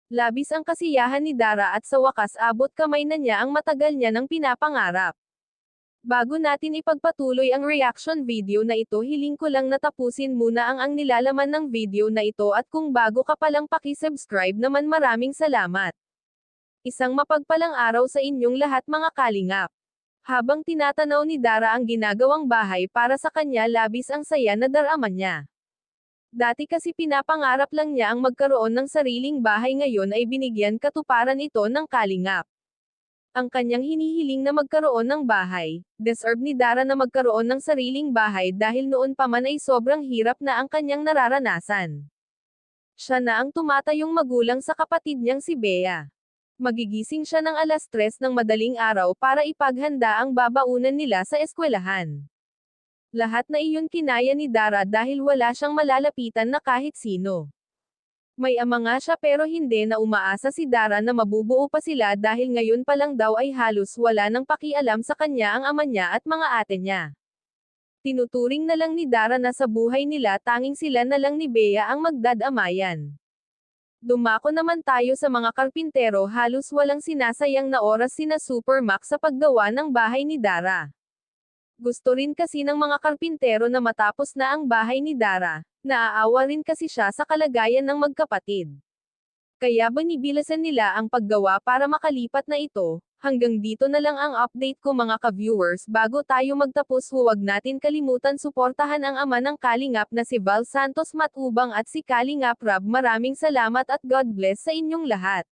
Labis ang kasiyahan ni Dara at sa wakas abot kamay na niya ang matagal niya ng pinapangarap. Bago natin ipagpatuloy ang reaction video na ito, hiling ko lang na tapusin muna ang nilalaman ng video na ito at kung bago ka palang paki-subscribe naman, maraming salamat. Isang mapagpalang araw sa inyong lahat mga kalingap. Habang tinatanaw ni Dara ang ginagawang bahay para sa kanya, labis ang saya na darama niya. Dati kasi pinapangarap lang niya ang magkaroon ng sariling bahay, ngayon ay binigyan katuparan ito ng kalingap. Ang kanyang hinihiling na magkaroon ng bahay, deserve ni Dara na magkaroon ng sariling bahay dahil noon pa man ay sobrang hirap na ang kanyang nararanasan. Siya na ang tumatayong magulang sa kapatid niyang si Bea. Magigising siya ng 3:00 ng madaling araw para ipaghanda ang babaunan nila sa eskwelahan. Lahat na iyon kinaya ni Dara dahil wala siyang malalapitan na kahit sino. May ama nga siya pero hindi na umaasa si Dara na mabubuo pa sila dahil ngayon pa lang daw ay halos wala nang pakialam sa kanya ang ama niya at mga ate niya. Tinuturing na lang ni Dara na sa buhay nila tanging sila na lang ni Bea ang magdadamayan. Dumako naman tayo sa mga karpintero, halos walang sinasayang na oras sina Supermax sa paggawa ng bahay ni Dara. Gusto rin kasi ng mga karpintero na matapos na ang bahay ni Dara. Naaawa rin kasi siya sa kalagayan ng magkapatid. Kaya binibilisan nila ang paggawa para makalipat na ito. Hanggang dito na lang ang update ko mga ka-viewers. Bago tayo magtapos, huwag natin kalimutan suportahan ang ama ng Kalingap na si Val Santos Matubang at si Kalingap Rab. Maraming salamat at God bless sa inyong lahat.